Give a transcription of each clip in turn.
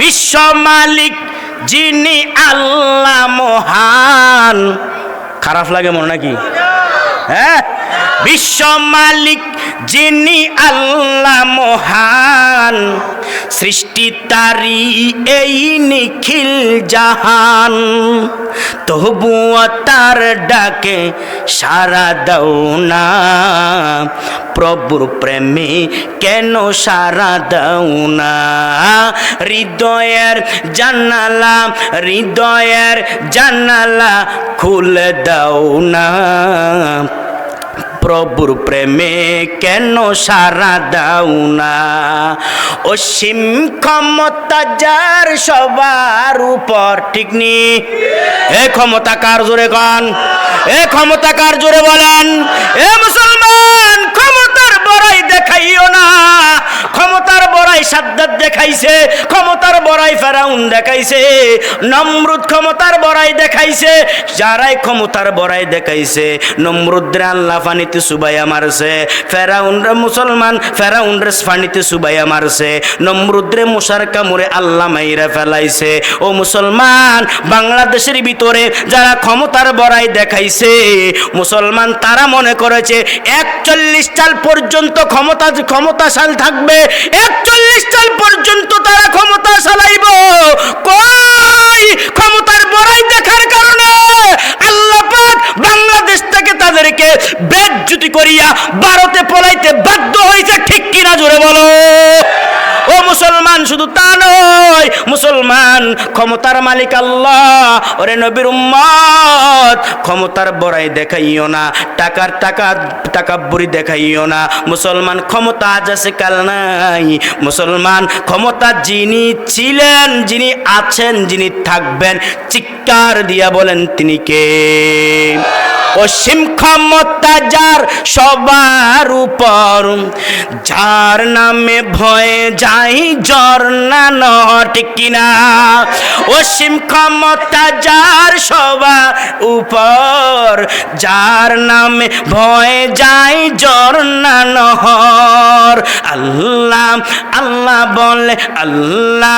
বিশ্ব মালিক যিনি আল্লাহ মহান। খারাপ লাগে মনে নাকি? হ্যাঁ, বিশ্ব মালিক যিনি আল্লাহ মহান, সৃষ্টি তারি এই নিখিল জাহান, তবুও তার ডাকে সাড়া দাও না, প্রভুর প্রেমে কেন সাড়া দাও না? হৃদয়ের জানালা, হৃদয়ের জানালা খুলে দাও না, প্রভুর প্রেমে কেন সাড়া দাও না? অসীম ক্ষমতা যার সবার উপর, ঠিক নি? এ ক্ষমতা কার জোরে কন? এ ক্ষমতা কার জোরে বলেন? এ মুসলমান, ক্ষমতার বড়াই দেখাইও না। ক্ষমতার বড়াই সাদ্দাত দেখাইছে, ক্ষমতার বড়াই ফেরাউন দেখাইছে, নমরুদ ক্ষমতার বড়াই দেখাইছে। যারাই ক্ষমতার বড়াই দেখাইছে, নমরুদরে আল্লাহ পানিতে সুবাইয়া মারছে, ফেরাউনরে মুসলমান ফেরাউনরে পানিতে সুবাইয়া মারছে, নমরুদরে মশার কামড়ে আল্লাহ মাইরা ফেলাইছে। ও মুসলমান, বাংলাদেশের ভিতরে যারা ক্ষমতার বড়াই দেখাইছে, মুসলমান তারা মনে করেছে 41 সাল পর্যন্ত ক্ষমতাশাল থাকবে, 41 সাল পর্যন্ত তারা ক্ষমতা চালাইব। কই ক্ষমতার বড়াই দেখার কারণে আল্লাহ পাক বাংলাদেশ থেকে তাদেরকে বেজ্জতি করিয়া ভারতে পলাইতে বাধ্য হয়েছে, ঠিক কিনা জোরে বলো? ও মুসলমান, শুধু তা নয়, মুসলমান ক্ষমতার মালিক আল্লাহ। ওরে নবীর উম্মত, ক্ষমতার বড়াই দেখাইও না, টাকাব্বুরি দেখাইও না। মুসলমান ক্ষমতা আজ আছে কাল নাই। মুসলমান ক্ষমতা যিনি ছিলেন, যিনি আছেন, যিনি থাকবেন, চিৎকার দিয়া বলেন তিনি কে? অসীম ক্ষমতা যার সবার উপর, যার নামে ভয়ে যাই ঝর্ণা নয়, ঠিক কিনা? অসীম ক্ষমতা যার সবার উপর, যার নামে ভয়ে যাই ঝর্ণা নহর। আল্লাহ আল্লাহ বলে, আল্লাহ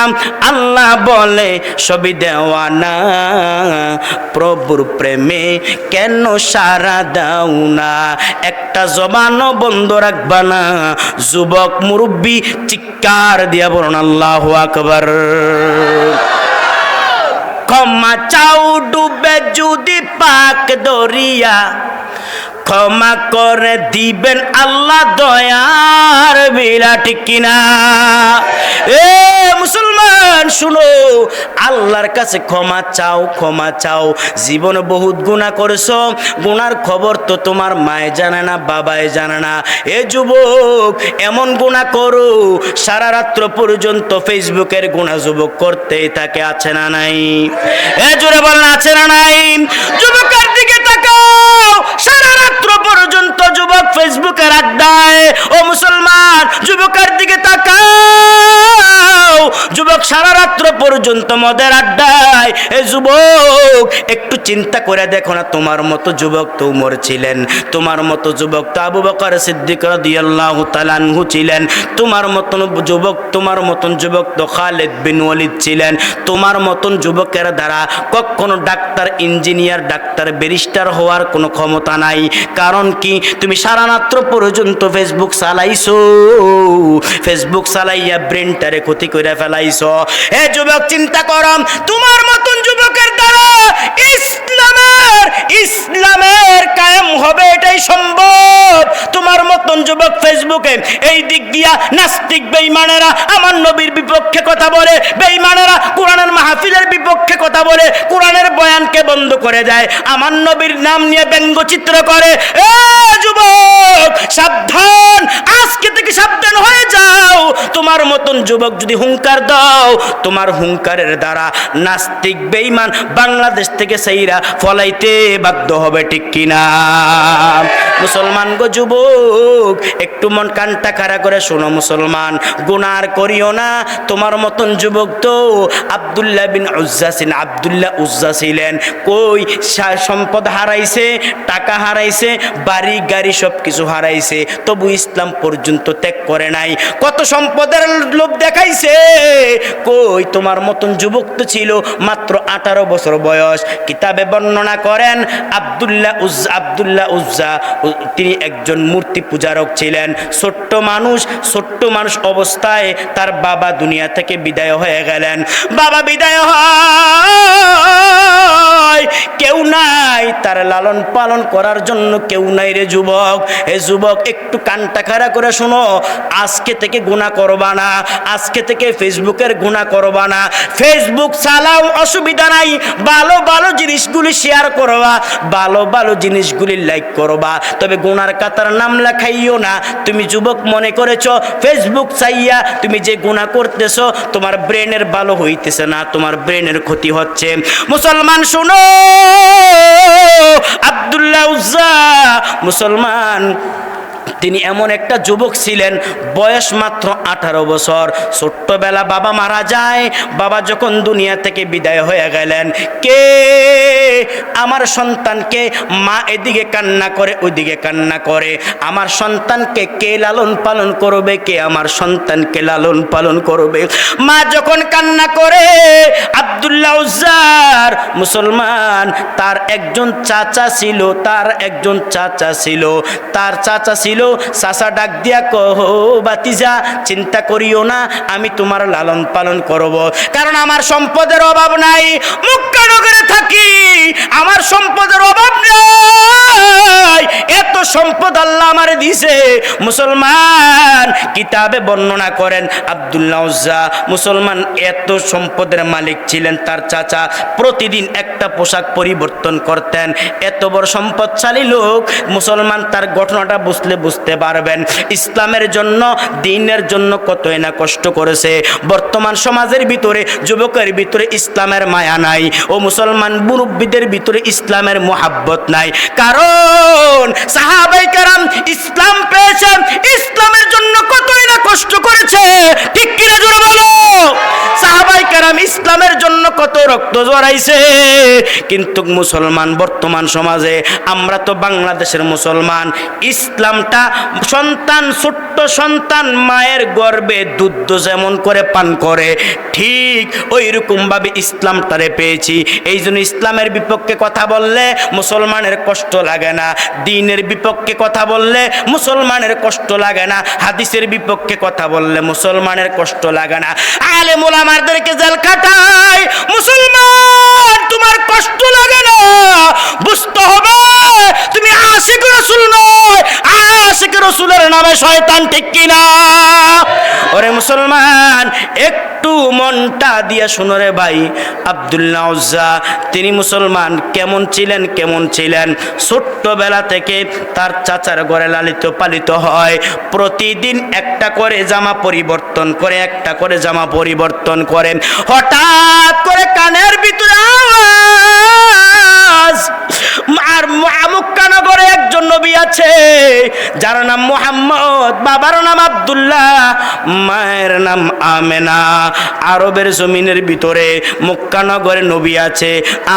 আল্লাহ বলে সবই দেওয়ানা, প্রভুর প্রেমে কেন সাড়া দাও না? একটা জবানও বন্ধ রাখবা না। যুবক মুরব্বী চিৎকার দিয়া বলুন আল্লাহু আকবার। ক্ষমা চাও ডুবে যদি পাক দরিয়া, ক্ষমা করে দিবেন আল্লাহ দয়ার বিলা, ঠিক কিনা? এ মুসলমান শুনো, আল্লাহর কাছে ক্ষমা চাও, ক্ষমা চাও। জীবনে বহুত গুনাহ করেছো, গুনার খবর তো তোমার মায়ে জানে না, বাবায় জানে না। এ যুবক, এমন গুনাহ করো সারা রাত্র পর্যন্ত ফেসবুকের গুনাহ যুবক করতেই থাকে, আছে না নাই? এ জোরে বলেন, আছে না নাই? যুবকের দিকে তাকাও, সারা রাত্র পর্যন্ত যুবক ফেসবুকের আড্ডায়। ও মুসলমান, যুবকের দিকে তাকাও, যুবক সারা রাত্র পর্যন্ত মদের আড্ডায়। এ যুবক, একটু চিন্তা করে দেখো না, তোমার মতো যুবক তো উমর ছিলেন, তোমার মতো যুবক তো আবু বকর সিদ্দিক রাদিয়াল্লাহু তাআলা আনহু ছিলেন, তোমার মতন যুবক তো খালিদ বিন ওয়ালিদ ছিলেন। তোমার মতন যুবকের দ্বারা কখনো ডাক্তার, ইঞ্জিনিয়ার, ডাক্তার, ব্যারিস্টার হওয়ার কোনো ক্ষমতা নাই। কারণ কি? তুমি সারা রাত্র পর্যন্ত ফেসবুক চালাইছো, ফেসবুক চালাইয়া ব্রেনটারে ক্ষতি করে ফেলাইছো। হে যুবক, চিন্তা করো, তোমার মতন যুবকের দ্বারা ইসলামের কায়েম হবে, এটাই সম্ভব। তোমার মতন যুবক ফেসবুকে এই দিক দিয়া নাস্তিক বেঈমানেরা আমার নবীর বিপক্ষে কথা বলে, বেঈমানেরা কোরআনের মাহফিলের বিপক্ষে কথা বলে, কোরআনের বয়ানকে বন্ধ করে দেয়, আমার নবীর নাম নিয়ে ব্যঙ্গচিত্র করে। এ যুবক, সাবধান, আজকে থেকে সাবধান হয়ে যাও। তোমার মতন যুবক যদি হুঙ্কার দাও, তোমার হুঙ্কারের দ্বারা নাস্তিক বেঈমান বাংলাদেশ থেকে সেইরা ফলাইতে বাধ্য হবে, ঠিক কিনা? মুসলমান গো যুবক, একটু মন কানটা খাড়া করে শোনো মুসলমান, গুনাহ আর করিও না। তোমার মতন যুবক তো আব্দুল্লাহ বিন উজ্জা ছিলেন, আব্দুল্লাহ উজ্জা ছিলেন। কই সম্পদ হারাইছে, টাকা হারাইছে, বাড়ি গাড়ি সব কিছু হারাইছে, তবু ইসলাম পর্যন্ত ত্যাগ করে নাই। কত সম্পদের লোভ দেখাইছে। কই তোমার মতন যুবক তো ছিল মাত্র 18 বছর বয়স। কিতাবে বর্ণনা করেন আব্দুল্লাহ উজ্জা তিনি একজন মূর্তি পূজারক ছিলেন। ছোট্ট মানুষ অবস্থায় তার বাবা দুনিয়া থেকে বিদায় হয়ে গেলেন। বাবা বিদায় হয়, কেউ নাই তার লালন পালন করার জন্য, কেউ নাই রে যুবক। হে যুবক, একটু কানটা খাড়া করে শোনো, আজকে থেকে গুনাহ করবা না, আজকে থেকে ফেসবুকের গুনাহ করবা না। ফেসবুক চালাও, অসুবিধা নাই, ভালো ভালো জিনিসগুলি শেয়ার করবা, ভালো ভালো জিনিসগুলি লাইক করবা, তবে গুনার কাতার নাম লেখাইও না। তুমি যুবক মনে করেছো ফেসবুক চাইয়া তুমি যে গুনাহ করতেছো তোমার ব্রেনের ভালো হইতেছে না, তোমার ব্রেনের ক্ষতি হচ্ছে। মুসলমান শুনো, আব্দুল্লাহ উজ্জা মুসলমান, তিনি এমন একটা যুবক ছিলেন, বয়স মাত্র 18 বছর। ছোট্টবেলা বাবা মারা যায়। বাবা যখন দুনিয়া থেকে বিদায় হয়ে গেলেন, কে আমার সন্তানকে, মা এদিকে কান্না করে ওইদিকে কান্না করে, আমার সন্তানকে কে লালন পালন করবে, কে আমার সন্তানকে লালন পালন করবে। মা যখন কান্না করে, আব্দুল্লাহ উজ্জার মুসলমান তার একজন চাচা ছিল, তার চাচা ছিল। চাচা ডাক দিয়া কহো, বাতিজা চিন্তা করিও না, আমি তোমার লালন পালন করব, কারণ আমার সম্পদের অভাব নাই, মক্কা নগরে থাকি, আমার সম্পদের অভাব নাই, এত সম্পদ আল্লাহ আমারে দিয়েছে। মুসলমান কিতাবে বর্ণনা করেন আব্দুল্লাহ উজ্জা মুসলমান এত সম্পদের মালিক ছিলেন। তার চাচা প্রতিদিন একটা পোশাক পরিবর্তন করতেন। এত বড় সম্পদশালী লোক মুসলমান, তার ঘটনাটা বুঝতে পারবেন ইসলামের জন্য, দ্বীনের জন্য কতই না কষ্ট করেছে। বর্তমান সমাজের ভিতরে, যুবকের ভিতরে ইসলামের মায়া নাই, ও মুসলমান মুরব্বীদের ভিতরে ইসলামের মোহাব্বত নাই, কারণ সাহাবায়ে কেরাম ইসলাম পেয়েছেন, ইসলামের জন্য কতই না কষ্ট করেছে, ঠিক কিনা জোরে বলো। সাহাবায়ে কেরাম ইসলামের জন্য কত রক্ত জড়াইছে। কিন্তু মুসলমান বর্তমান সমাজে, আমরা তো বাংলাদেশের মুসলমান, ইসলামটা সন্তান, ছোট্ট সন্তান মায়ের গর্ভে দুধ যেমন করে পান করে, ঠিক ওই রকম ভাবে ইসলামটারে পেয়েছি। এই জন্য ইসলামের বিপক্ষে কথা বললে মুসলমানের কষ্ট লাগে না, দ্বীনের বিপক্ষে কথা বললে মুসলমানের কষ্ট লাগে না, হাদিসের বিপক্ষে কথা বললে মুসলমানের কষ্ট লাগে না। আলেম ওলামাদেরকে জেল খাটায়, মুসলমান তোমার কষ্ট লাগে না, বুঝতে হবে তুমি আশিক রাসূল নয়, আশিক রাসূলের নামে শয়তান, ঠিক কিনা? ওরে মুসলমান, একটু মনটা দিয়ে শোনো রে ভাই। আব্দুল্লাহ উজ্জা তিনি মুসলমান কেমন ছিলেন, ছোট্টবেলা থেকে তার চাচার ঘরে লালিত পালিত হয়। প্রতিদিন একটা করে জামা পরিবর্তন করে, হঠাৎ করে কানের ভিতরে আওয়াজ, আর মক্কা নগরে একজন নবী আছে যার নাম মুহাম্মদ, বাবার নাম আব্দুল্লাহ, মায়ের নাম আমেনা। আরবের জমিনের ভিতরে মক্কা নগরে নবী আছে,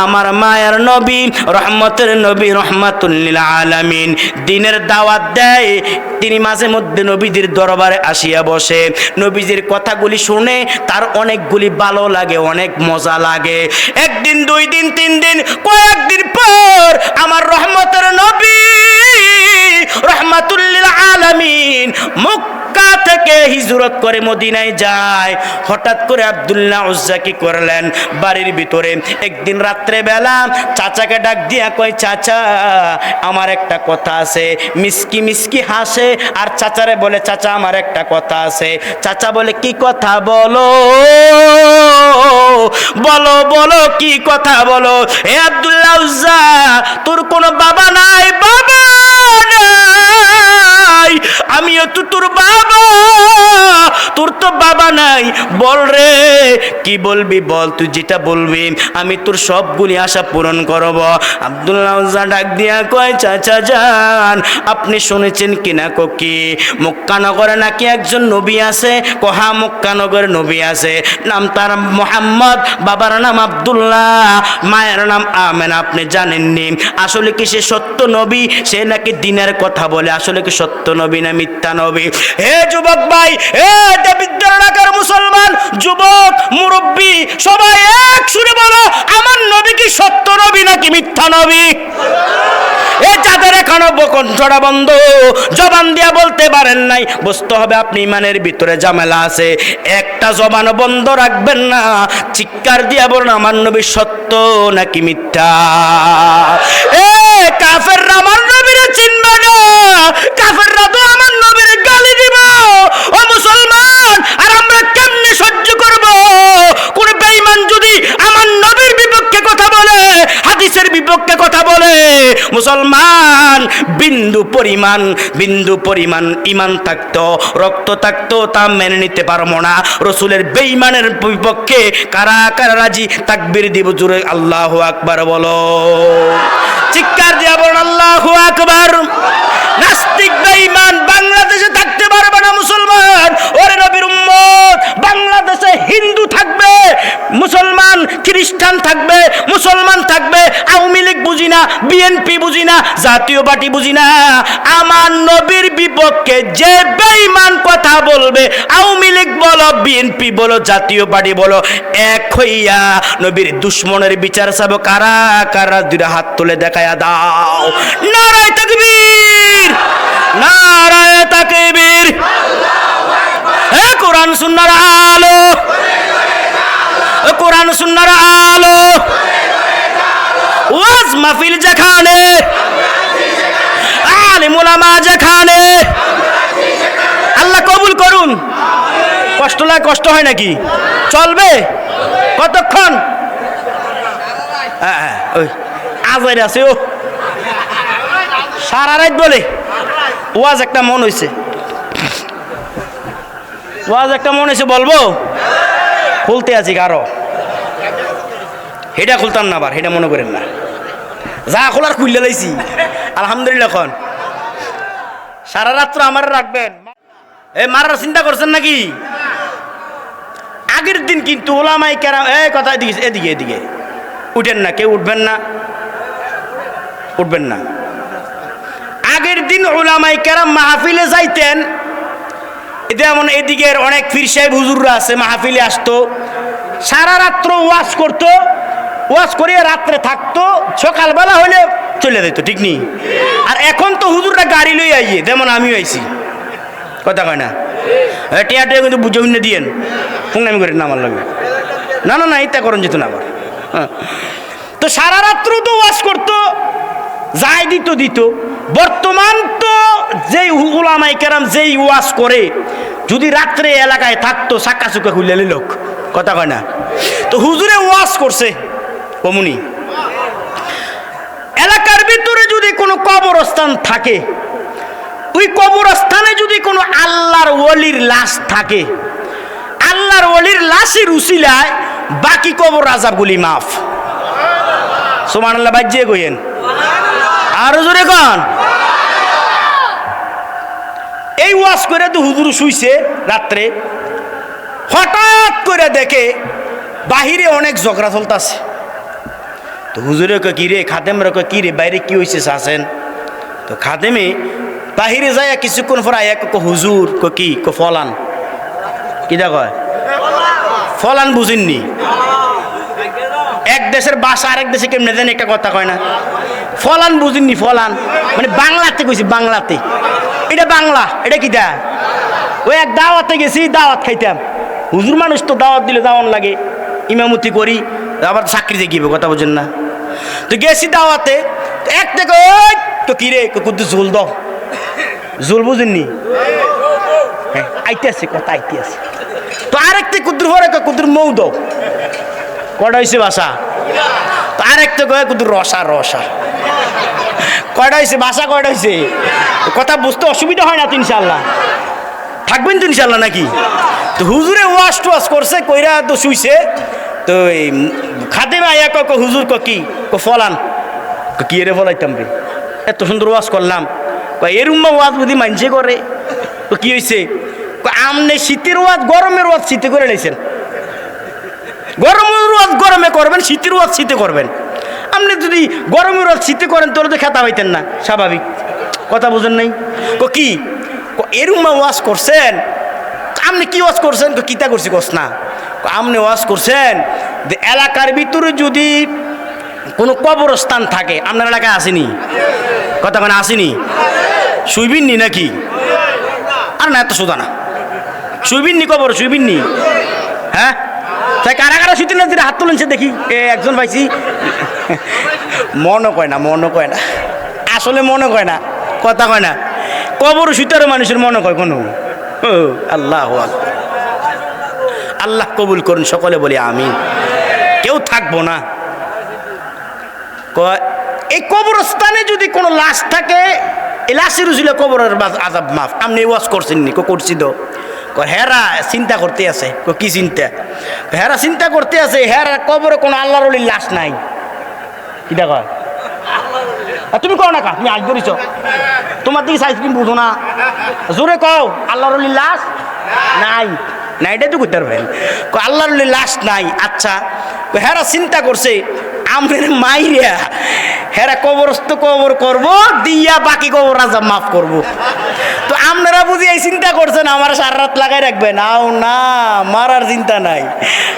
আমার মায়ের নবী, রহমতের নবী, রহমাতুল লিল আলামিন, দ্বীনের দাওয়াত দেয়। তিনি মাঝে মধ্যে নবীজির দরবারে আসিয়া বসে, নবীজির কথাগুলি শুনে তার অনেকগুলি ভালো লাগে, অনেক মজা লাগে। একদিন, 2 দিন, 3 দিন, কয়েকদিন পর আমার রহমতের নবী, রহমাতুল লিল আলামিন মক্কা থেকে হিজরত করে মদিনায় যায়। হঠাৎ করে আব্দুল্লাহ উজ্জা কি করলেন, বাড়ির ভিতরে একদিন রাত্রে বেলা চাচাকে ডাক দিয়া কয়, চাচা আমার একটা কথা আছে। মিসকি মিসকি হাসে আর চাচারে বলে, চাচা আমার একটা কথা আছে। চাচা বলে, কি কথা বলো, বলো বলো কি কথা বলো। হে আব্দুল্লাহ উজ্জা, তোর কোনো বাবা নাই, বাবা নাই, আমিও তো তোর বাবা, তোর তো বাবা নাই, বল রে কি বলবি বল, তুই যেটা বলবি আমি তোর সবগুলি আশা পূরণ করব। আব্দুল্লাহ উজ্জা ডাক দিয়া কয় চাচা যান আপনি শুনেছেন কিনা? কি মক্কানগরে নাকি একজন নবী আছে? কহা মক্কানগরে নবী আছে, নাম তার মোহাম্মদ, বাবার নাম আব্দুল্লাহ, মায়ের নাম আমেনা। আপনি জানেননি আসলে কি সে সত্য নবী? সে নাকি দিনের কথা বলে, আসলে কি সত্য নবী না মিথ্যা নবী? হে যুবক ভাই, হে বিদ্যালয় মুসলমান যুবক মুরব্বী সবাই এক সুরে বলো, আমার নবী কি সত্য নবী নাকি মিথ্যা নবী? এ যাদের এখনো কণ্ঠটা বন্ধ, জবান দিয়া বলতে পারেন নাই, বুঝতে হবে আপনি ইমানের ভিতরে ঝামেলা আছে। একটা জবান বন্ধ রাখবেন না, চিৎকার দিয়া বলুন আমার নবী সত্য নাকি মিথ্যা? এ কাফেররা আমার নবীরে চিনবে না, কাফেররা তো আমার নবীরে গালি দিব। ও মুসলমান, আর আমরা কেমনে সহ্য করব কোন বেঈমান যদি আমার নবীর বিপক্ষে কথা বলে, হাদিসের বিপক্ষে কথা বলে? মুসলমান বিন্দু পরিমাণ ইমান থাকতো, রক্ত থাকতো, তা মেনে নিতে পারবো না। রসুলের বেঈমানের বিপক্ষে কারা কারা রাজি? তাকবীর দিব জোরে আল্লাহু আকবার বলো, চিৎকার দিয়া বলুন আল্লাহু আকবার। নাস্তিক বেঈমান বাংলাদেশে থাকতে পারবে না মুসলমান। ওরে নবীর উম্মত, বাংলাদেশে হিন্দু থাকবে, মুসলমান খ্রিস্টান থাকবে, মুসলমান থাকবে, আওয়ামী লীগ বুঝি না, বিএনপি বুঝি না, জাতীয় পার্টি বুঝি না, আমার নবীর বিপক্ষে যে বেঈমান কথা বলবে, আওয়ামী লীগ বলো, বিএনপি বলো, জাতীয় পার্টি বলো, এক হইয়া নবীর দুশ্মনের বিচার চাবো। কারা কারা দুইটা হাত তুলে দেখায়া দাও। নারায়ে তাকবীর, নারায়ে তাকবীর। হে কোরআন সুন্নাহর আলো, কোরআন সুন্নাহর আলো, ওয়াজ মাহফিল যেখানে, আলিম উলামা যেখানে, আল্লাহ কবুল করুন। কষ্ট লাগে? কষ্ট হয় নাকি? চলবে কতক্ষণ? ওই আজাইর আছে, ও সারা রাত বলে ওয়াজ একটা মন হয়েছে, ওয়াজ একটা মন হয়েছে, বলবো খুলতে আছি কারো, হেটা খুলতাম না, আবার হেটা মনে করেন না, যা খোলার খুললে লাইছি আলহামদুলিল্লাহ। এখন সারা রাত্র আমার রাখবেন, এই মারার চিন্তা করছেন নাকি? আগের দিন কিন্তু ওলামাই কেরাম, এই কথা এদিকে এদিকে এদিকে উঠেন না, কেউ উঠবেন না, উঠবেন না। আগের দিন ওলামাই কেরাম মাহফিলে যাইতেন, যেমন এদিকের অনেক পীর সাহেব হুজুররা আছে, মাহফিলে আসতো, সারা রাত্র ওয়াজ করতো, ওয়াজ করিয়ে রাত্রে থাকতো, সকালবেলা হলে চলে যেত, ঠিক নেই? আর এখন তো হুজুররা গাড়ি লই আইয়ে, যেমন আমিও আইছি, কথা কয় না? টিয়া টিয়া কিন্তু বুঝে উন্নে দিয়েন, পুঙ্গামি করেন না আমার লাগে, না না না, ইত্যা করেন যেত না আবার। হ্যাঁ, তো সারা রাত্র তো ওয়াজ করতো, যাই দিত। বর্তমান তো যেই উলামায়ে কেরাম যেই ওয়াজ করে, যদি রাত্রে এলাকায় থাকতো সাক্কা চুক্কা খুলে লোক, কথা কয় না? তো হুজুরে ওয়াজ করছে কমুনি, এলাকার ভিতরে যদি কোনো কবরস্থান থাকে, ওই কবরস্থানে যদি কোনো আল্লাহর ওলির লাশ থাকে, আল্লাহর ওলির লাশের উসিলায় বাকি কবর আযাবগুলি মাফ। সুবহানাল্লাহ বাজ্যে কইেন, আরো জোরে কন। এই ওয়াজ করে তো হুজুর শুইছে রাত্রে, হঠাৎ করে দেখে বাহিরে অনেক ঝগড়া চলতেছে। তো হুজুরে কয় কি রে, খাদেমরা কয় কি রে, বাইরে কি হয়েছে আসেন? তো খাদেমে বাহিরে যায় কিছুক্ষণ পর আয়া কয় হুজুর, কয় কি? কয় ফলান। কিটা কয়? ফলান বুঝেননি? এক দেশের ভাষা আরেক দেশে কেমনে দেন একটা কথা কয় না, ফলান বুঝেননি? ফলান মানে বাংলাতে কইছি, বাংলাতে। এটা বাংলা, এটা কিটা? ওই এক দাওয়াতে গেছি, দাওয়াত খাইতাম, হুজুর মানুষ তো দাওয়াত দিলে দাওয়ান লাগে, ইমামতি করি, আবার চাকরিতে গিয়ে, কথা বোঝেন না? তো গেছি দাওয়াতে, এক থেকে ওই তো কিরে কুদ্দু ঝোল দাও, ঝোল বুঝেননি? হ্যাঁ আইতে আছে, কথা আইতে আছে। তো আরেকটা কুদ্দুর পরে কুদ্দুর মৌ দাও, কয়টা হয়েছে বাসা? তো আরেকটা কয় কুদ্দুর রসা, রসা। কয়টা হয়েছে বাসা? কয়টা হয়েছে? কথা বুঝতে অসুবিধা হয় না তো ইনশাল্লাহ। থাকবেন তো ইনশাল্লাহ নাকি? তো হুজুরে ওয়াশ টোয়াশ করছে, কইরা তো শুইছে। তো এই খাদেমে আয়া ক হুজুর কি ফলান, কি রে ফলাইতাম রে, এত সুন্দর ওয়াজ করলাম। এরম ওয়াজ বুঝি মানছে করে। তো কি হয়েছে? আমনে শীতের ওয়াজ গরমের ওয়াজ শীতে করে নিয়েছেন। গরমের ওয়াজ গরমে করবেন, শীতের ওয়াজ শীতে করবেন। আপনি যদি গরমের ওয়াজ শীতে করেন তাহলে তো খেতা হইতেন না, স্বাভাবিক কথা বুঝেন নাই? কি এরম ওয়াজ করছেন? আপনি কি ওয়াজ করছেন? কিতা করছি কস না। আপনি ওয়াজ করছেন যে এলাকার ভিতরে যদি কোনো কবরস্থান থাকে, আপনার এলাকায় আসেনি? কথা মানে আসেনি? শুইবিননি নাকি? আর না, এত সোজা না। শুইবিননি কবর, শুইবিননি? হ্যাঁ, তাই কারা কারা শুইতে না হাত তুলেন সে দেখি। একজন পাইছি, মনে কয় না, মনে কয় না, আসলে মনে কয় না, কথা কয় না। কবর শুইতারও মানুষের মনে কয় কোনো? আল্লাহ আল্লাহ কবুল করুন, সকলে বলি আমিন। কেউ থাকবো না। এই কবরস্থানে যদি কোনো লাশ থাকে, এই লাশের উচিলে কবরের আযাব মাফ। আপনি ওয়াজ করছেন নি? করছি তো। হেরা চিন্তা করতে আছে। কি চিন্তা? হেরা চিন্তা করতে আছে হেরা কবরে কোনো আল্লাহর ওলির লাশ নাই। কিটা কয়? তুমি কও না কা, তুমি আজ ধরিছ, তোমার দিকে আইসক্রিম বুঝো না, জোরে কও আল্লাহর ওলির লাশ নাই। না, এটাই তো করতে পারবেন। আল্লাহর ওলির লাশ নাই। আচ্ছা, হেরা চিন্তা করছে আমাদের মাইরিয়া হেরা কবরস্থ কবর করব দিয়া বাকি কবর আযাব মাফ করব। তো আপনারা বুঝি এই চিন্তা করছেন আমার সারা রাত লাগাই রাখবেন? আও না, মারার চিন্তা নাই।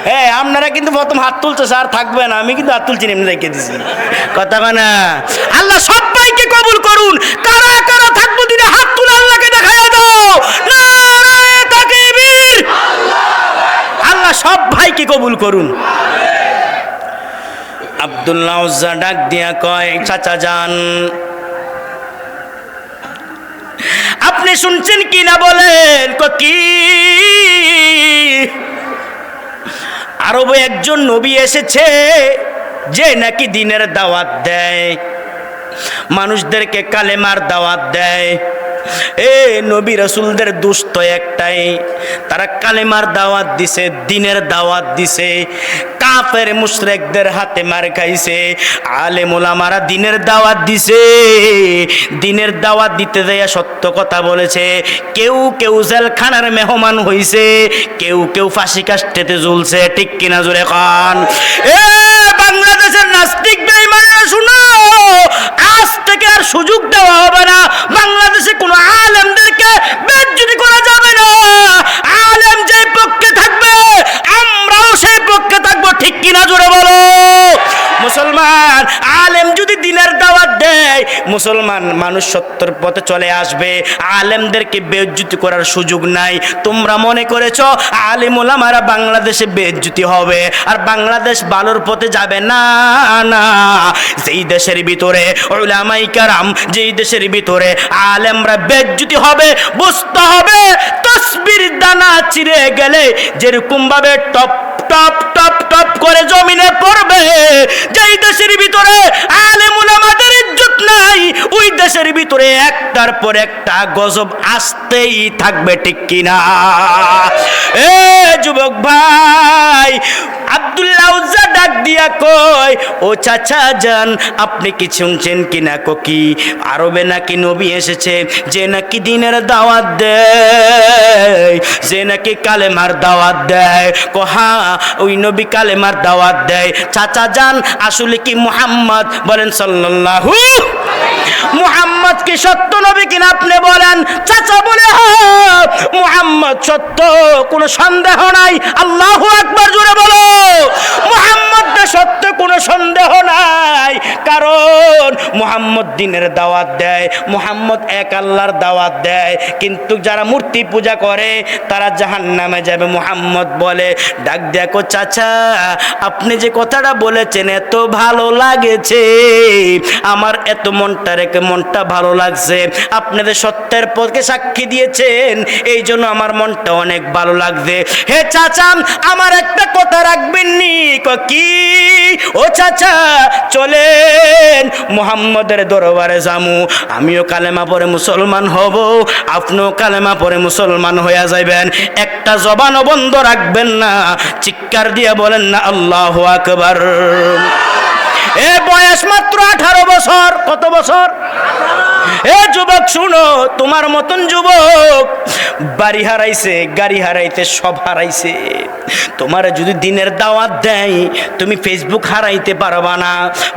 হ্যাঁ, আপনারা কিন্তু প্রথম হাত তুলছে, স্যার থাকবেন, আমি কিন্তু হাত তুলছি, এমনি রেখে দিছি। কথা না, আল্লাহ সবাইকে কবুল করুন। কারা কারা থাকবো দিনে হাত তুলে আল্লাহকে দেখাইয়া দাও। নারায়ে তাকবীর। আল্লাহ সব ভাইকে কবুল করুন। আব্দুল্লাহ উজ্জা ডাক দিয়া কয়, চাচা যান, আপনি শুনছেন কি না বলেন? কি? আরবে একজন নবী এসেছে যে নাকি দ্বীনের দাওয়াত দেয়, মানুষদেরকে কালেমার দাওয়াত দেয়। নবী রাসূলদের দুষ্ট একটাই, তারা কালেমার দাওয়াত দিছে, দ্বীনের দাওয়াত দিছে, কাফের মুশরিকদের হাতে মার খাইছে। আলেম ওলামারা দ্বীনের দাওয়াত দিছে, দ্বীনের দাওয়াত দিতে যাইয়া সত্য কথা বলেছে। কেউ কেউ জেলখানার মেহমান হইছে, কেউ কেউ ফাঁসি কাস্টেতে ঝুলছে। ঠিক কিনা জোরে খান? বাংলাদেশের নাস্তিক বেঈমানরা শুনো, আজ থেকে আর সুযোগ দেওয়া হবে না। বাংলাদেশে কোনো আলেমদেরকে বেইজ্জতি করা যাবে না। আলেম যেই পক্ষে থাকবে আমরাও সেই পক্ষে থাকবো। ঠিক কিনা জোরে বলো? মুসলমান আলেম যদি দ্বীনের দাওয়াত দেয়, মুসলমান মানুষ সত্যের পথে চলে আসবে। আলেমদেরকে বেইজ্জতি করার সুযোগ নাই। তোমরা মনে করেছো আলেম ওলামারা বাংলাদেশে বেইজ্জতি হবে আর বাংলাদেশ ভালোর পথে যাবে? না না, যেই দেশের ভিতরে উলামায়ে কেরাম, যেই দেশের ভিতরে আলেমরা বেইজ্জতি হবে, বুঝতে হবে তাসবির দানা চিরে গেলে যেরকম ভাবে টপ টপ টপ টপ করে জমিনে পড়বে, যেই দেশের ভিতরে আলেম উলামাদের ইজ্জত নাই, ওই দেশের ভিতরে একটার পর একটা গজব আসতেই থাকবে। ঠিক কিনা? যুবক ভাই, আব্দুল্লাহ উজ্জা ডাক দিয়া কয়, ও চাচা যান, আপনি কি শুনছেন কিনা? কি আরবে নাকি নবী এসেছে যে নাকি দ্বীনের দাওয়াত দেয়, যে নাকি কালেমার দাওয়াত দেয়? হ্যাঁ, ওই নবী কালেমার দাওয়াত দেয়। চাচা যান, আসলে কি মুহাম্মদ বলেন সাল্লাল্লাহু, মুহাম্মদ কি সত্য নবী কিনা আপনি বলেন? চাচা বলে হ্যাঁ, মুহাম্মদ সত্য, কোনো সন্দেহ নাই। আল্লাহু আকবার জোরে বলো। মুহাম্মদ সত্য, কোনো সন্দেহ নাই। কারণ মুহাম্মদ দ্বীনের দাওয়াত দেয়, মুহাম্মদ এক আল্লাহর দাওয়াত দেয়। কিন্তু যারা মূর্তি পূজা করে তারা জাহান্নামে যাবে। মুহাম্মদ বলে, ডাক দেখো চাচা, আপনি যে কথাটা বলেছেন এত ভালো লাগেছে, আমার এত মনটা ভালো লাগছে। আপনাদের সত্যের পথে সাক্ষী দিয়েছেন, এই জন্য আমার মনটা অনেক ভালো লাগছে। হে চাচা, আমার একটা কথা রাখবেন নি? কি ও চাচা চলেন মুহাম্মদের দরবারে যামু, আমিও কালেমা পড়ে মুসলমান হব, আপনিও কালেমা পড়ে মুসলমান হয়ে যাবেন। একটা জবানও বন্ধ রাখবেন না, চিৎকার দিয়ে বলেন না আল্লাহু আকবার। এ বয়স মাত্র 18 বছর। কত বছর? এ যুবক শুনো, তোমার মতন যুবক বাড়ি হারাইছে, গাড়ি হারাইতে, সব হারাইছে। তোমার যদি দিনের দাওয়াত দেয় তুমি ফেসবুক হারাইতে পারবা না,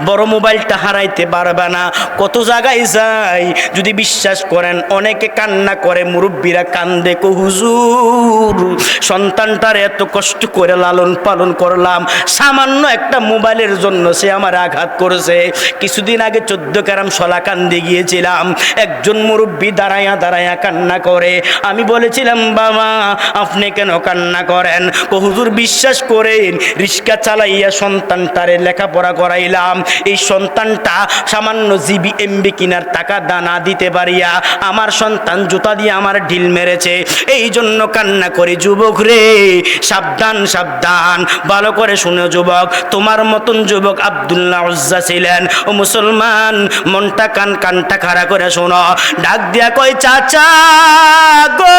বড় মোবাইলটা হারাইতে পারবা না। কত জায়গায় যাই, যদি বিশ্বাস করেন অনেকে কান্না করে, মুরব্বীরা কান্দে, কো হুজুর সন্তানটার এত কষ্ট করে লালন পালন করলাম, সামান্য একটা মোবাইলের জন্য সে আমার আঘাত করেছে। কিছুদিন আগে 14 গ্রাম শলাকান্দে গিয়েছিলাম, একজন মুরব্বী দাঁড়াইয়া দাঁড়াইয়া কান্না করে। আমি বলেছিলাম বাবা আপনি কেন কান্না করেন? হুজুর বিশ্বাস করেন, রিক্সা চালাইয়া সন্তানটারে লেখাপড়া করাইলাম, এই সন্তানটা সামান্য জিবি এমবি কিনার টাকা দানা দিতে পারিয়া আমার সন্তান জুতা দিয়ে আমার ঢিল মেরেছে, এই জন্য কান্না করি। যুবক রে সাবধান সাবধান, ভালো করে শুনে যুবক, তোমার মতন যুবক আব্দুল্লাহ উজ্জা ছিলেন। ও মুসলমান মনটা কানটা খাড়া করে শোনো, ডাক দিয়া কই চাচা গো,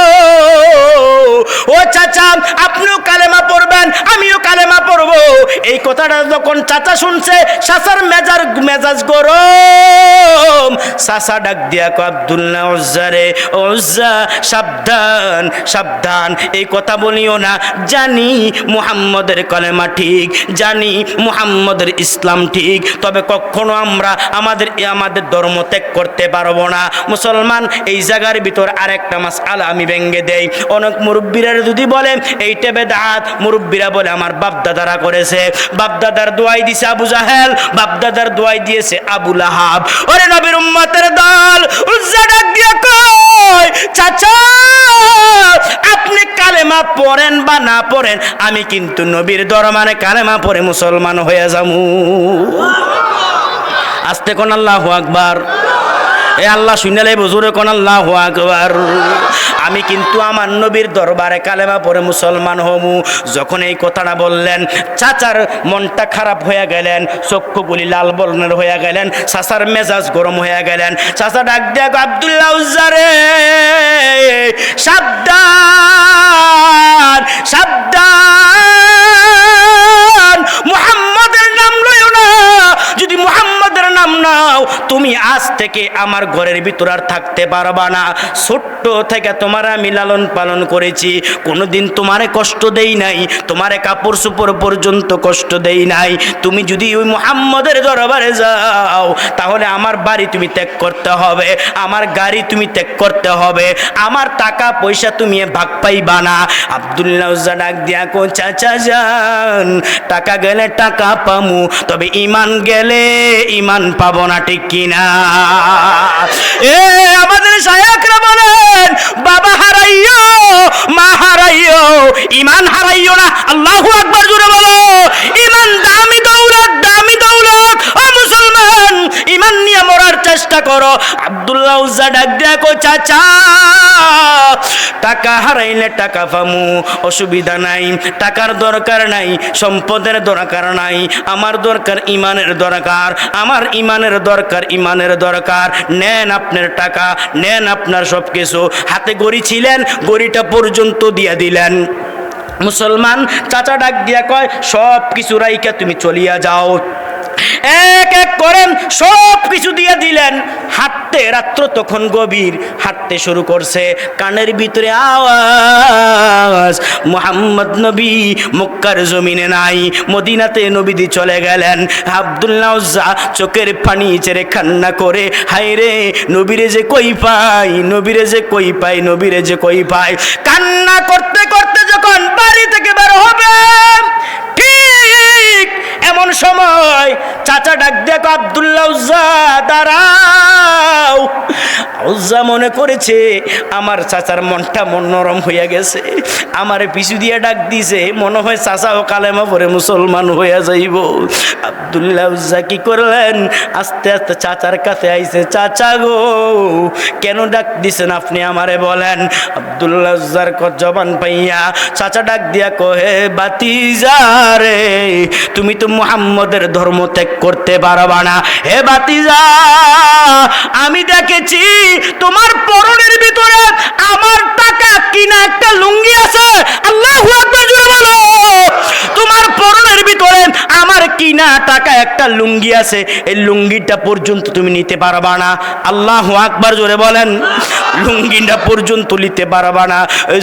ও চাচা আপনিও কালেমা পড়বেন, আমিও কালেমা পড়বো। এই কথাটা যখন চাচা শুনছে, চাচার মেজাজ গরম। চাচা ডাক দিয়া কই আব্দুল্লাহ উজ্জা রে, উজ্জা সাবধান সাবধান, এই কথা বলিও না। জানি মুহাম্মদের কালেমা ঠিক, জানি মুহাম্মদের ইসলাম ঠিক, তবে কখনো আমরা আমাদের ধর্ম ত্যাগ করতে পারবো না। মুসলমান এই জায়গার ভিতর আরেকটা মাসআলা আমি ভেঙ্গে দেই। অনেক মুরব্বীরা যদি বলে এইটা বেদাত, মুরব্বীরা বলে আমার বাপদাদারা করেছে। বাপদাদার দোয়াই দিয়েছে আবু জাহেল, বাপদাদার দোয়াই দিয়েছে আবু লাহাব। ওরে নবীর উম্মতের দল, উজ্জা ডাক দিয়া কই চাচা আপনি কালেমা পড়েন বা না পড়েন, আমি কিন্তু নবীর দরবারে কালেমা পড়ে মুসলমান হয়ে যামু। আস্তে কোন আল্লাহু আকবার। এ আল্লাহ শুনলে বুজুরে কোন আল্লাহু আকবার। আমি কিন্তু আমার নবীর দরবারে কালেমা পড়ে মুসলমান হমু। যখন এই কথাটা বললেন, চাচার মনটা খারাপ হয়ে গেলেন, চক্ষুগুলি লাল বর্ণের হয়ে গেলেন, চাচার মেজাজ গরম হয়ে গেলেন। চাচা ডাক দেখ আব্দুল্লাহ উজ্জা রে সাবধান সাবধান, মুহাম্মদের নাম লইও না। যদি মুহাম্মদের নাম নাও তুমি আজ থেকে আমার ঘরের ভিতর আর থাকতে পারবা না। ছোট্ট থেকে তোমার আমি লালন পালন করেছি, কোনোদিন তোমারে কষ্ট দেই নাই, তোমারে কাপড় চোপড় পর্যন্ত কষ্ট দেই নাই। তুমি যদি ওই মুহাম্মদের দরবারে যাও তাহলে আমার বাড়ি তুমি ত্যাগ করতে হবে, আমার গাড়ি তুমি ত্যাগ করতে হবে, আমার টাকা পয়সা তুমি ভাগ পাইবা না। আব্দুল্লাহ উজ্জা ডাক দিয়া কো চাচা যান, টাকা গেলে টাকা পামু, তবে ঈমান গেলে ঈমান পাবো না, ঠিক কিনা? এ আমাদের শায়েখরা বলেন বাবা হারাইও মা হারাইও ঈমান হারাইও না। আল্লাহু আকবার জোরে বলো। ঈমান দামি দৌলত, দামি দৌলত। ও মুসলমান ঈমান নিয়ে মরার চেষ্টা করো। আব্দুল্লাহ উজ্জা ডাক দেয়া কো চাচা টাকা হারাইলে টাকা পামু, অসুবিধা নাই, টাকার দরকার নাই, সম্পদের দরকার নাই, আমার দরকার ঈমানের দরকার, আমার ঈমানের দরকার, ঈমানের দরকার। নেন আপনার টাকা, নেন আপনার সব কিছু। হাতে গড়ি ছিলেন, গড়িটা পর্যন্ত দিয়া দিলেন। মুসলমান চাচা ডাক দিয়া কয় সব কিছু রাইকা তুমি চলিয়া যাও। এক এক করেন সব কিছু দিয়ে দিলেন। হাঁটতে, রাত্র তখন গভীর, হাঁটতে শুরু করছে, কানের ভিতরে আওয়াজ মুহাম্মদ নবী মক্কার জমিনে নাই, মদিনাতে নবীদি চলে গেলেন। আব্দুল্লাহ উজ্জা চোখের পানি ছেড়ে কান্না করে হায় রে নবীরে যে কই পাই, নবীরে যে কই পাই, নবীরে যে কই পাই। কান্না করতে করতে যখন বাড়ি থেকে বের হবে, ঠিক এমন সময় চাচা ডাক দেখো আব্দুল্লাহ উজ্জা দাঁড়াও। উজ্জা মনে করেছে আমার চাচার মনটা নরম হইয়া গেছে, আমার পিছু দিয়ে ডাক দিছে, মনে হয় চাচাও কালেমা পরে মুসলমান হইয়া যাইব। আব্দুল্লাহ উজ্জা কি করলেন, আস্তে আস্তে চাচার কাছে আইছে। চাচা গো, কেন ডাক দিছেন আপনি আমারে বলেন। আব্দুল্লাহ উজ্জার জবান পাইয়া চাচা ডাক দিয়া কহে, বাতিজা রে, তুমি তো মুহাম্মদের ধর্ম ত্যাগ করতে পারবা না। হে বাতিজা, আমি দেখেছি তোমার পরনের ভিতরে আমার টাকা কিনা একটা লুঙ্গি আছে। আল্লাহু আকবার, জোরে বলো। তোমার পরনের ভিতরে আমার কিনা টাকা একটা লুঙ্গি আছে, এই লুঙ্গিটা পর্যন্ত তুমি নিতে পারবা না। আল্লাহু আকবার, জোরে বলেন। লুঙ্গিটা পর্যন্ত নিতে পারবা না।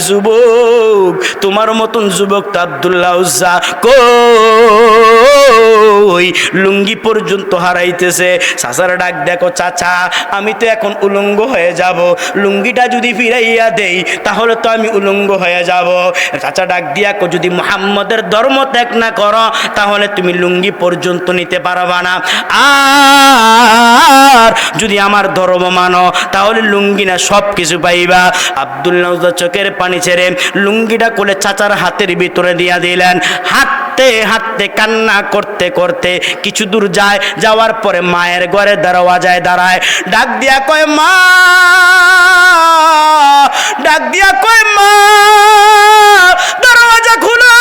যুবক, তোমার মতন যুবক তো আব্দুল্লাহ উজ্জা কই, লুঙ্গি পর্যন্ত হারাইতেছে। চাচার ডাক দেখো, চাচা আমি তো এখন উলঙ্গ হয়ে যাব, লুঙ্গিটা যদি ফিরাইয়া দেই তাহলে তো আমি উলঙ্গ হয়ে যাব। চাচা ডাক দিয়া কো, যদি মুহাম্মদের ধর্ম ত্যাগ না করো তাহলে তুমি লুঙ্গি পর্যন্ত নিতে পারবা না, আর যদি আমার ধর্ম মানো তাহলে লুঙ্গি না সব কিছু পাইবা। আব্দুল্লাহ উজ্জা চোখের পানি ছেড়ে লুঙ্গিটা কোলে চাচার হাতের ভিতরে দিয়া দিলেন। হাঁটতে হাঁটতে কান্না করতে করতে কিছু দূর যায়, যাওয়ার পরে মায়ের ঘরে দরওয়াজায় দাঁড়ায়, ডাক দিয়া কয় মা, ডাক দিয়া কয় মা, দরওয়াজা খুলো।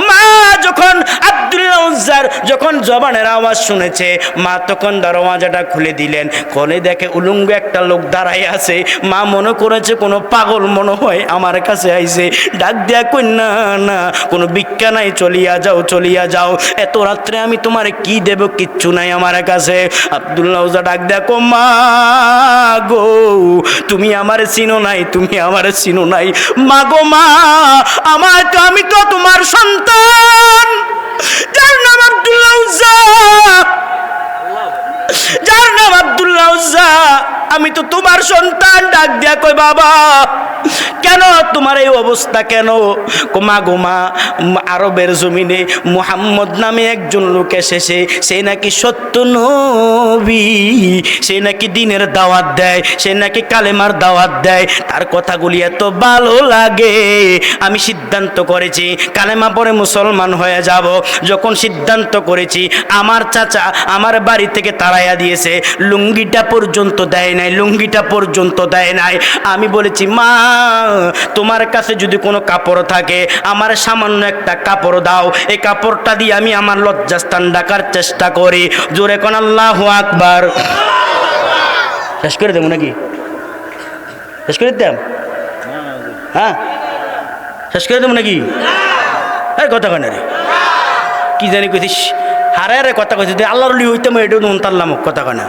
মা যখন আব্দুল্লাহ উজ্জার যখন জবানের আওয়াজ শুনেছে, মা তখন দরওয়াজাটা খুলে দিলেন। কোলে দেখে উলঙ্গ একটা লোক দাঁড়াই আছে। মা মনে করেছে কোনো পাগল মনে হয় আমার কাছে আইছে। ডাক দিয়া কই, না না, কোনো ভিক্ষা নাই, চলিয়া যাও, চলিয়া যাও, এত রাত্রে আমি তোমার কি দেব, কিচ্ছু নাই আমার কাছে। আব্দুল্লাহ উজ্জা ডাক দেখো, মা গো, তুমি আমার চিনো নাই, তুমি আমার চিনো নাই। মা গো মা, আমি তো তোমার সন্তান, যার নাম আব্দুল্লাহ উজ্জা, যার নাম আব্দুল্লাহ উজ্জা, আমি তো তোমার সন্তান। ডাক দিয়া কই, বাবা কেন তোমার এই অবস্থা কেন? মা গো মা, আরবের জমিনে মুহাম্মদ নামে একজন লোক এসেছে, সে নাকি সত্য নবী, সে নাকি দিনের দাওয়াত দেয়, সে নাকি কালেমার দাওয়াত দেয়, তার কথাগুলি এত ভালো লাগে, আমি সিদ্ধান্ত করেছি কালেমা পরে মুসলমান হয়ে যাব। যখন সিদ্ধান্ত করেছি, আমার চাচা আমার বাড়ি থেকে তাড়াইয়া দিয়েছে, লুঙ্গিটা পর্যন্ত দেয় নাই, লুঙ্গিটা পর্যন্ত দেয় নাই। আমি বলেছি, মা তোমার কাছে যদি কোনো কাপড় থাকে আমার সামান্য একটা কাপড় দাও, এই কাপড়টা দিয়ে আমি আমার লজ্জাস্থান ঢাকার চেষ্টা করি। জোরে কোন আল্লাহু আকবার। শেষ করে দেবো নাকি? শেষ করে দিতাম? হ্যাঁ, শেষ করে দেবো নাকি? এই কথা কেন রে, কি জানি কইছিস, হারে হারে কথা কইছি, আল্লাহর ওলি হইতাম এটাও শুনতাম, কথা কয় না।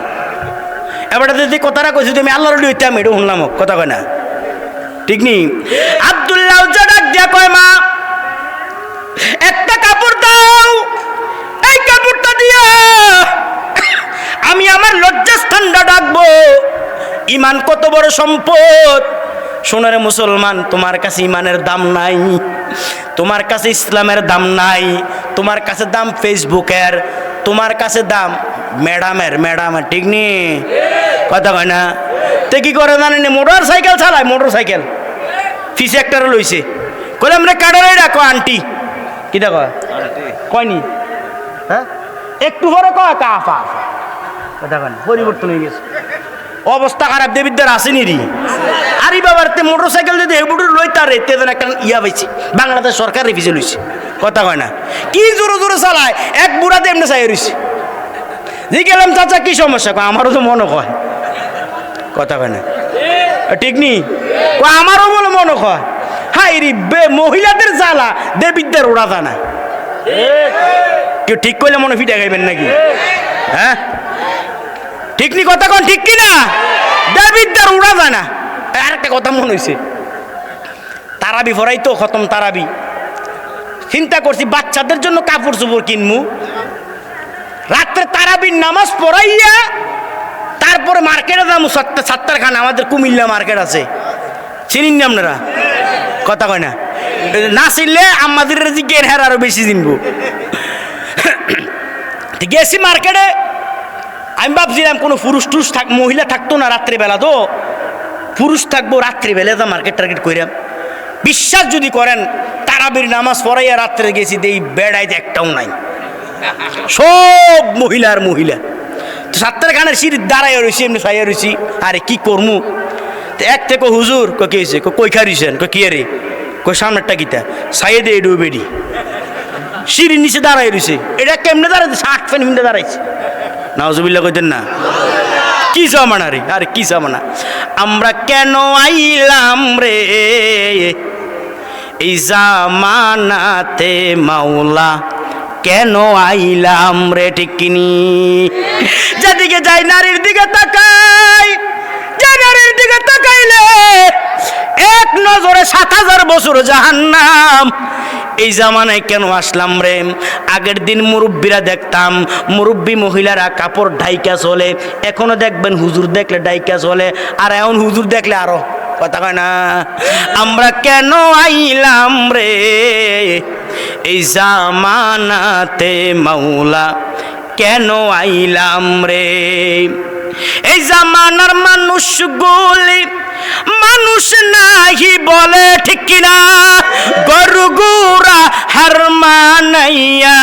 এবার যদি কথাটা কইছি তুমি আল্লাহর ওলি হইতাম এটাও শুনলাম, কথা কয় না, ঠিক নি? আব্দুল্লাহ উজ্জা ডাক দিয়া কয়, মা একটা কাপড় দাও, এই কাপড়টা দিয়া আমি আমার লজ্জাস্থানটা ডাকবো। ইমান কত বড় সম্পদ! সোনারে মুসলমান, তোমার কাছে ইমানের দাম নাই, তোমার কাছে ইসলামের দাম নাই, তোমার কাছে দাম ফেসবুকের, তোমার কাছে দাম ম্যাডামের, ঠিক নি? কথা কয় না? তে কি করে জানেন, মোটর সাইকেল চালায়, মোটর সাইকেল ফিস একটা লইছে, কইলে আমরা কাটারাই রাখো আন্টি, কি দেখো কয়নি, হ্যাঁ একটু পরে কয় আফা আফা, কথা কয় না, পরিবর্তন হয়ে গেছে, অবস্থা খারাপ। দেবিদ্যার আসেনি রি আরে বাবার তে মোটর সাইকেল যদি হেবুটুর লই তার রেতে একটা ইয়া পাইছে, বাংলাদেশ সরকার রেফিজে লইছে, কথা কয় না? কি জোরে জোরে চালায়, এক বুড়াতে এমনি চাই রইছে। যে গেলাম, চাচা কি সমস্যা? আমারও তো মনে হয়, কথা কয় না, ঠিক নি? আমারও বলে মনে হয়, হাই রে মহিলাদের জ্বালা দেবিদ্যার ওরা জানা, কেউ ঠিক করলে মনে ফিটা খাইবেন নাকি? হ্যাঁ ঠিক নি, কথা কন ঠিক কিনা? দেবিদ্যার উড়া যায় না। আর একটা কথা মনে হয়েছে, তারাবি ভরাই তো খতম তারাবি, চিন্তা করছি বাচ্চাদের জন্য কাপড় চোপড় কিনমু, রাত্রে তারাবির নামাজ পড়াইয়া তারপরে মার্কেটে যাবো, সাত্তারখানা আমাদের কুমিল্লা মার্কেট আছে, চিনিন না আপনারা? কথা কয় না, না চিনলে আমাদের জিজ্ঞের হ্যাঁ আরো বেশি চিনবো। গেছি মার্কেটে, আমি ভাবছিলাম কোনো পুরুষ টুরুষ মহিলা থাকতো না রাত্রিবেলা, তো পুরুষ থাকবো রাত্রিবেলা তো মার্কেট টার্গেট কইরাম। বিশ্বাস যদি করেন তারাবির নামাজ পড়াইয়া রাত্রে গেছি এই বেড়াইতে একটাও নাই, সব মহিলার মহিলা। তো সাত্তার খানের সিঁড়ি দাঁড়াইয়া রয়েছি, এমনি সাইয়া রয়েছি। আরে কি করমু? তো এক থেকে হুজুর কি হয়েছে? কই খারিছেন? কি রে? কই সামনেরটা কিতা? সাইয়ে দে এডু বেডি সিঁড়ির নিচে দাঁড়াই রয়েছে। এটা কেমনে দাঁড়াইছে? শার্ট প্যান্ট হিন্দে দাঁড়াইছে। নাউজুবিল্লাহ কইতেন না? কি জামানা রে, আরে কি জামানা। আমরা কেন আইলাম রে এই জামানাতে মাওলা, কেন আইলাম রে? ঠিক কিনি? যেদিকে যাই নারীর দিকে তাকাই, যে নারীর দিকে তাকাইলে এক নজরে ৭,০০০ বছর জাহান্নাম। এই জামানায় কেন আসলাম রে? আগের দিন মুরব্বীরা দেখতাম, মুরব্বী মহিলারা কাপড় ঢাইকা চলে, এখনো দেখবেন হুজুর দেখলে ঢাইকা চলে, আর এখন হুজুর দেখলে আরো কথা কয় না। আমরা কেন আইলাম রে এই জামানাতে মাওলা, কেন আইলাম রে? এই জামানার মানুষগুলি মানুষ নাহি বলে, ঠিক কিনা? গরু গুরা হার মানাইয়া,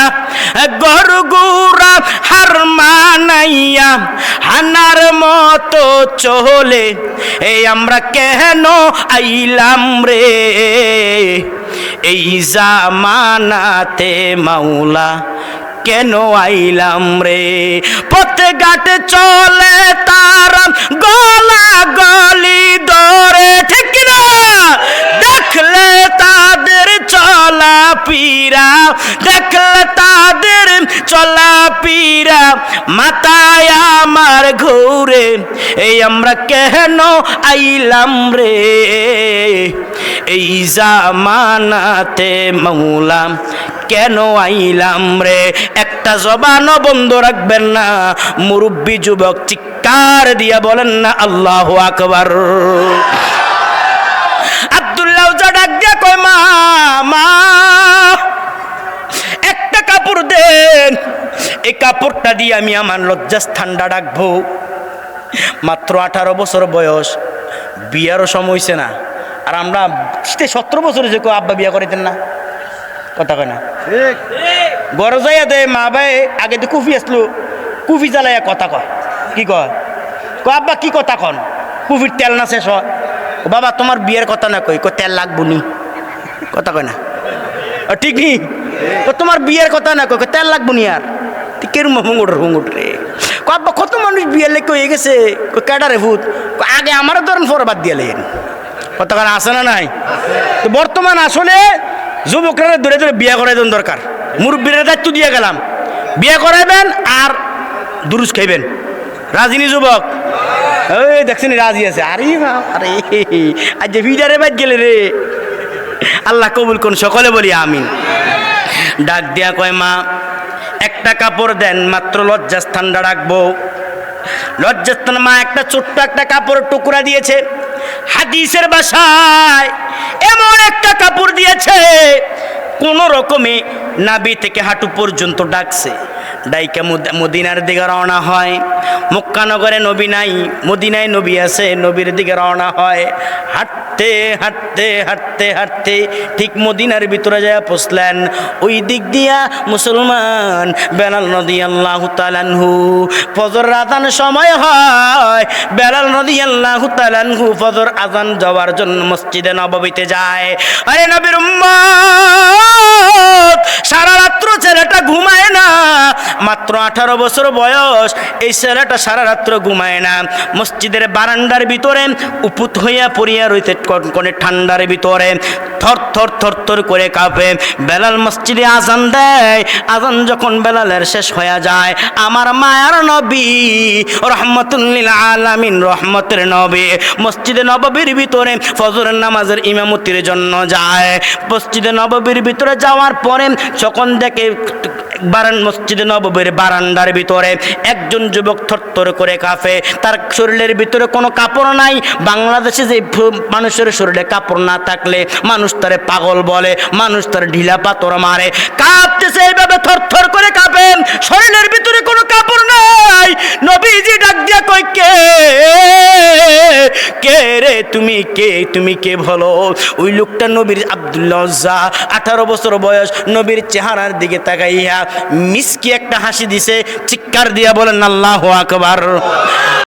গরু গুরা হার মানাইয়া হানার মতো চলে। এই আমরা কেন আইলাম রে এই জামানাতে মাওলা, কেন আইলাম রে? পথে ঘাটে চলে তারা গলা গলি ধরে, ঠিক কিনা? দেখলে তাদের চলা পীরা, দেখলে তাদের চলা পীরা মাথায় আমার ঘুরে। এই আমরা কেন আইলাম রে এই জামানাতে মাওলা, কেন আইলাম রে? একটা জবানও বন্ধ রাখবেন না। মুরব্বী যুবক চিৎকার দিয়া বলেন না আল্লাহু আকবার। আব্দুল্লাহ যা ডাক দিয়া কয়, মা মা একটা কাপড় দেন, এই কাপড়টা দিয়ে আমি আমার লজ্জাস্থানটা ডাকবো। মাত্র 18 বছর বয়স, বিয়ারও সময় হয়েছে না। আর আমরা 17 বছরে যে আব্বা বিয়া করাইতেন না, কথা কয় না? গড় যাইয়া দে মা ভাই আগে তো কুফি আসলো, কুফি জ্বালাইয়া কথা কয়। কি কয়? আব্বা কি কথা কন? কুফির তেল না শেষ হয়। বাবা তোমার বিয়ের কথা না কই, তেল লাগবো নি, কথা কয় না? ঠিক নি? তোমার বিয়ের কথা না কই, তেল লাগবো নি। আর কেরম হুঙ্গুট রে। আব্বা কত মানুষ বিয়ের লেগে হয়ে গেছে, ক্যাডারে ভূত। আগে আমারও ধরেন ফরবাদ দিয়ে লেন, কথা কয় আছে না নাই? তো বর্তমান আসলে যুবকরা দূরে দূরে বিয়ে করাই দেন দরকার। মুরব্বীরা দায়িত্ব দিয়ে গেলাম, বিয়ে করাইবেন আর দুরুজ খাইবেন। রাজিনী যুবক? ওই দেখছেন রাজি আছে। আরে আরে আজ যে ভিডারে বাদ গেলে রে, আল্লাহ কবুল কোন, সকলে বলি আমিন। ডাক দিয়া কয়, মা একটা কাপড় দেন, মাত্র লজ্জাস্থানটা রাখবো। লজ্জাস্থান মা একটা ছোট্ট একটা কাপড় টুকরা দিয়েছে। হাদিসের ভাষায় এমন একটা কাপড় দিয়েছে, কোন রকমে নাভি থেকে হাঁটু পর্যন্ত ডাকছে। ডাইকা মদিনার দিকে রওনা হয়। মক্কা নগরে নবী নাই, মদিনায় নবী আছে, নবীর দিকে রওনা হয়। হাঁটতে হাঁটতে হাঁটতে হাঁটতে ঠিক মদিনার ভিতরে যায় পৌঁছলেন। ওই দিক দিয়া মুসলমান বেলাল রাদিয়াল্লাহু তাআলা আনহু ফজর আযান সময় হয়। বেলাল রাদিয়াল্লাহু তাআলা আনহু ফজর আযান যাওয়ার জন্য মসজিদে নববীতে যায়। আরে নবীর উম্মত, সারা রাত্র ছেলেটা ঘুমায় না, মাত্র 18 বছর বয়স। এই ছেলেটা সারা রাত্র ঘুমায় না, মসজিদের বারান্দার ভিতরে উপুত হইয়া পড়িয়া রইতে কনকনে ঠান্ডার ভিতরে থর থর থর থর করে কাঁপে। বেলাল মসজিদে আজান দেয়। আজান যখন বেলালের শেষ হয়ে যায়, আমার মায়ার নবী রহমাতুল লিল আলামিন, রহমতের নবী মসজিদে নববীর ভিতরে ফজরের নামাজের ইমামতির জন্য যায়। মসজিদে নববীর ভিতরে যাওয়ার পরে যখন দেখে মসজিদে নববীর বারান্দার ভিতরে একজন যুবক থরথর করে কাঁপে। তার শরীরের ভিতরে কোনো কাপড় নাই। বাংলাদেশে যে মানুষের শরীরে কাপড় না থাকলে মানুষ তারে পাগল বলে, মানুষ তার ঢিলা পাথর মারে। কাঁপতেছে এইভাবে থরথর করে কাঁপে, শরীরের ভিতরে কোনো কাপড় নাই। নবীজি ডাক দিয়া কই, কে কে রে, তুমি কে, তুমি কে বলো? ওই লোকটা নবীর আব্দুল্লাহ উজ্জা, 18 বছর বয়স। নবীর চেহারার দিকে তাকাইয়া মিসকি একটা হাসি দিছে, চিৎকার দিয়া বলেন আল্লাহু আকবার।